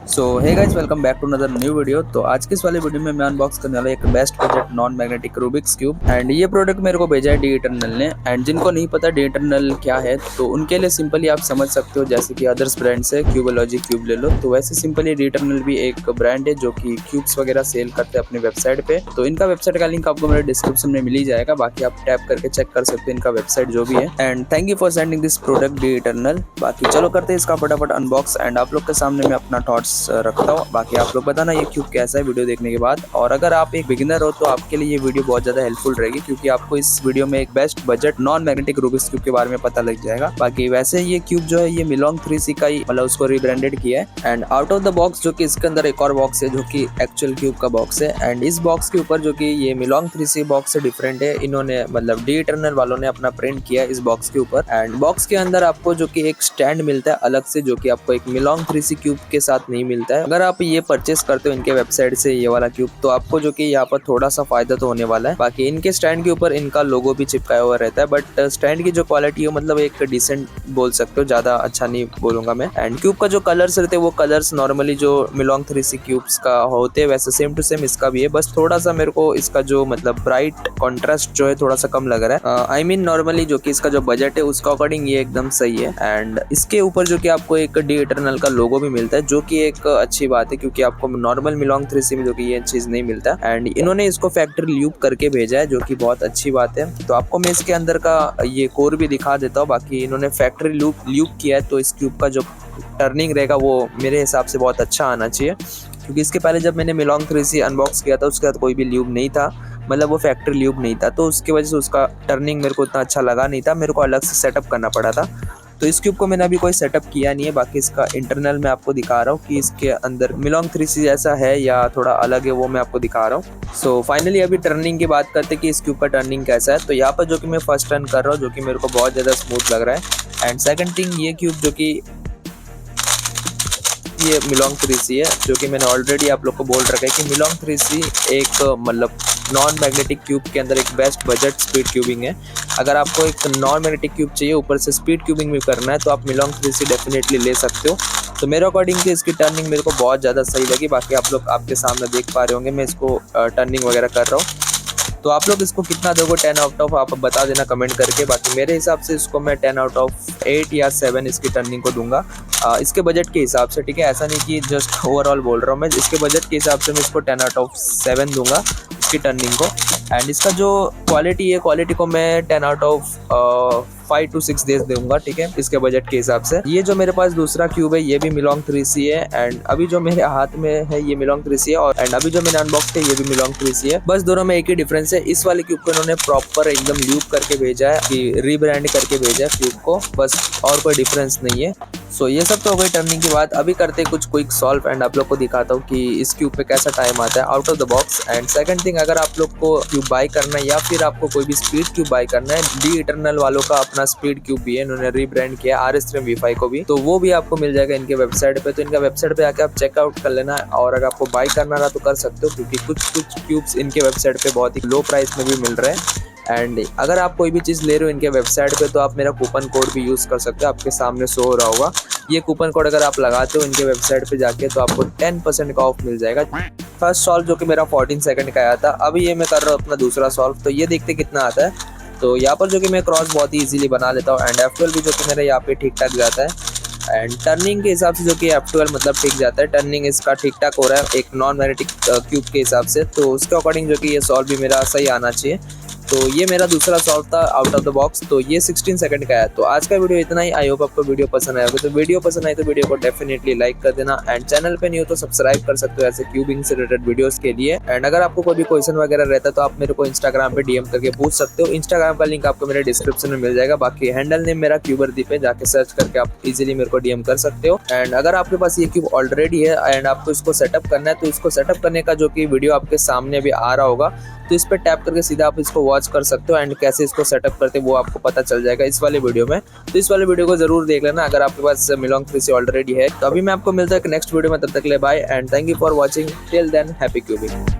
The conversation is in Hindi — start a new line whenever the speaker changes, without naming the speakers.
So hey guys, welcome back to another new video. तो आज की इस वाले वीडियो में मैं अनबॉक्स करने वाला एक best budget non magnetic Rubik's cube. And ये प्रोडक्ट मेरे को भेजा है डी इटरनल ने। एंड जिनको नहीं पता डी इटरनल क्या है तो उनके लिए सिंपली आप समझ सकते हो, जैसे कि अदर्स ब्रांड से क्यूबोलॉजी क्यूब ले लो, तो वैसे सिंपली डी इटरनल भी एक ब्रांड है जो कि क्यूब्स वगैरह सेल करते हैं अपने वेबसाइट पे। तो इनका वेबसाइट का लिंक आपको मेरे डिस्क्रिप्शन में मिल ही जाएगा, बाकी आप टैप करके चेक कर सकते हो इनका वेबसाइट जो भी है। And thank you for sending this product D eternal. बाकी चलो करते हैं इसका फटाफट अनबॉक्स एंड आप लोग के सामने मैं अपना थॉट्स रखता हूँ। बाकी आप लोग बताना ये क्यूब कैसा है वीडियो देखने के बाद। और अगर आप एक बिगिनर हो तो आपके लिए ये वीडियो बहुत ज्यादा हेल्पफुल रहेगी, क्योंकि आपको इस वीडियो में एक best budget non magnetic Rubik's cube के बारे में पता लग जाएगा। बाकी वैसे ये क्यूब जो है ये मिलोंग 3C का ही मतलब उसको रिब्रांडेड किया है। And out of the box जो कि इसके अंदर एक और बॉक्स है जो कि एक्चुअल क्यूब का बॉक्स है। एंड इस बॉक्स के ऊपर जो कि ये मिलोंग 3C बॉक्स से डिफरेंट है, इन्होंने मतलब डी इटरनल वालों ने अपना प्रिंट किया है इस बॉक्स के ऊपर। एंड बॉक्स के अंदर आपको जो कि एक स्टैंड मिलता है अलग से, जो कि आपको एक मिलोंग 3C क्यूब के साथ नहीं मिलता है। अगर आप ये परचेस करते हो इनके वेबसाइट से ये वाला क्यूब, तो आपको जो कि यहाँ पर थोड़ा सा फायदा तो होने वाला है। बाकी इनके स्टैंड के ऊपर इनका लोगो भी चिपकाया हुआ रहता है, बट स्टैंड की जो क्वालिटी है मतलब एक डिसेंट बोल सकते हो, ज्यादा अच्छा नहीं बोलूंगा मैं। एंड क्यूब का जो कलर्स रहते हैं वो कलर्स नॉर्मली जो मिलोंग 3C क्यूब्स का होते हैं वैसे सेम टू सेम इसका भी है, बस थोड़ा सा मेरे को इसका जो मतलब ब्राइट कॉन्ट्रास्ट जो है थोड़ा सा कम लग रहा है। आई मीन नॉर्मली जो कि इसका जो बजट है उसका अकॉर्डिंग ये एकदम सही है। एंड इसके ऊपर जो कि आपको एक डी इटरनल का लोगो भी मिलता है, जो कि एक अच्छी बात है, क्योंकि आपको नॉर्मल मिलोंग 3C में जो कि ये चीज नहीं मिलता। एंड इन्होंने इसको फैक्ट्री ल्यूब करके भेजा है, जो कि बहुत अच्छी बात है। तो आपको मैं इसके अंदर का ये कोर भी दिखा देता हूँ। बाकी इन्होंने फैक्ट्री ल्यूब किया है, तो इस क्यूब का जो टर्निंग रहेगा वो मेरे हिसाब से बहुत अच्छा आना चाहिए, क्योंकि इसके पहले जब मैंने मिलोंग 3C अनबॉक्स किया था उसके बाद कोई भी ल्यूब नहीं था, मतलब वो फैक्ट्री ल्यूब नहीं था, तो उसकी वजह से उसका टर्निंग मेरे को उतना अच्छा लगा नहीं था, मेरे को अलग से सेटअप करना पड़ा था। तो इस क्यूब को मैंने अभी कोई सेटअप किया नहीं है। बाकी इसका इंटरनल मैं आपको दिखा रहा हूँ कि इसके अंदर मिलोंग 3C जैसा है या थोड़ा अलग है, वो मैं आपको दिखा रहा हूँ। सो फाइनली अभी टर्निंग की बात करते हैं कि इस क्यूब का टर्निंग कैसा है। तो यहाँ पर जो कि मैं फर्स्ट टर्न कर रहा हूँ, जो कि मेरे को बहुत ज़्यादा स्मूथ लग रहा है। एंड सेकंड थिंग, ये क्यूब जो कि ये मिलोंग 3C है, जो कि मैंने ऑलरेडी आप लोग को बोल रखा है कि मिलोंग 3C एक मतलब नॉन मैग्नेटिक क्यूब के अंदर एक बेस्ट बजट स्पीड क्यूबिंग है। अगर आपको एक नॉन मैग्नेटिक क्यूब चाहिए ऊपर से स्पीड क्यूबिंग भी करना है तो आप मिलोंग 3C डेफिनेटली ले सकते हो। तो मेरे अकॉर्डिंग कि इसकी टर्निंग मेरे को बहुत ज़्यादा सही लगी। बाकी आप लोग आपके सामने देख पा रहे होंगे मैं इसको टर्निंग वगैरह कर रहा हूँ। तो आप लोग इसको कितना दोगे 10 आउट ऑफ आप बता देना कमेंट करके। बाकी मेरे हिसाब से इसको मैं 10 आउट ऑफ 8 या 7 इसकी टर्निंग को दूंगा, इसके बजट के हिसाब से, ठीक है। ऐसा नहीं कि जस्ट ओवरऑल बोल रहा हूँ मैं, इसके बजट के हिसाब से मैं इसको 10 आउट ऑफ 7 दूंगा इसकी टर्निंग को। एंड इसका जो क्वालिटी है, क्वालिटी को मैं 10 आउट ऑफ 5 to 6 डेज दूंगा, ठीक है, इसके बजट के हिसाब से। ये जो मेरे पास दूसरा क्यूब है ये भी मिलोंग 3C है। एंड अभी जो मेरे हाथ में है ये मिलोंग 3C है, और एंड अभी जो मैंने अनबॉक्स किया ये भी मिलोंग 3C है। बस दोनों में एक ही डिफरेंस है, इस वाले क्यूब को इन्होंने प्रॉपर एकदम ल्यूब करके भेजा है, कि रीब्रांड करके भेजा है क्यूब को, बस और कोई डिफरेंस नहीं है। सो ये सब तो हो गई टर्निंग की बात। अभी करते हैं कुछ क्विक सॉल्व एंड आप लोग को दिखाता हूँ कि इस क्यूब पे कैसा टाइम आता है out of the box. And second thing, अगर आप लोग को क्यूब बाय करना है या फिर आपको कोई भी स्पीड क्यूब बाय करना है, डी इटरनल वालों का अपना स्पीड क्यूब भी है, इन्होंने रीब्रांड किया RS3 V5 को भी, तो वो भी आपको मिल जाएगा इनके वेबसाइट पे। तो इनका वेबसाइट पे आके आप चेकआउट कर लेना, और अगर आपको बाय करना रहा तो कर सकते हो, क्योंकि कुछ क्यूब्स इनके वेबसाइट पे बहुत ही लो प्राइस में भी मिल रहे हैं। एंड अगर आप कोई भी चीज़ ले रहे हो इनके वेबसाइट पे तो आप मेरा कूपन कोड भी यूज़ कर सकते हो, आपके सामने शो हो रहा होगा। ये कूपन कोड अगर आप लगाते हो इनके वेबसाइट पे जाके तो आपको 10% का ऑफ मिल जाएगा। फर्स्ट सॉल्व जो कि मेरा 14 सेकंड का आया था, अभी ये मैं कर रहा हूँ अपना दूसरा सॉल्व, तो ये देखते कितना आता है। तो यहाँ पर जो कि मैं क्रॉस बहुत ही इजीली बना लेता हूँ, एंड F12 भी जो कि मेरा यहाँ पे ठीक ठाक जाता है। एंड टर्निंग के हिसाब से जो कि F12 मतलब ठीक जाता है, टर्निंग इसका ठीक ठाक हो रहा है एक नॉन मैग्नेटिक क्यूब के हिसाब से, तो उसके अकॉर्डिंग जो कि ये सॉल्व भी मेरा सही आना चाहिए। तो ये मेरा दूसरा सॉल्व था आउट ऑफ द बॉक्स, तो ये 16 सेकंड का है। तो आज का वीडियो इतना ही। आई होप आपको वीडियो पसंद आया होगा। तो वीडियो पसंद आई तो वीडियो को डेफिनेटली लाइक कर देना, एंड चैनल पे नहीं हो तो सब्सक्राइब कर सकते हो ऐसे क्यूबिंग से रिलेटेड वीडियोस के लिए। एंड अगर आपको कोई भी क्वेश्चन वगैरह रहता है तो आप मेरे को इंस्टाग्राम पे DM करके पूछ सकते हो। इंस्टाग्राम का लिंक आपको मेरे डिस्क्रिप्शन में मिल जाएगा। बाकी हैंडल नेम मेरा क्यूबरदीप है, जाके सर्च करके आप इजीली मेरे को DM कर सकते हो। एंड अगर आपके पास ये क्यूब ऑलरेडी है एंड आपको इसको सेटअप करना है, तो इसको सेटअप करने का जो कि वीडियो आपके सामने भी आ रहा होगा, तो इस पर टैप करके सीधा आप इसको वॉच कर सकते हो। एंड कैसे इसको सेटअप करते वो आपको पता चल जाएगा इस वाले वीडियो में। तो इस वाले वीडियो को जरूर देख लेना अगर आपके पास मिलोंग 3C ऑलरेडी है। तो अभी मैं आपको मिलता है नेक्स्ट वीडियो में, तब तक ले bye and thank you for watching. Till then happy cubing.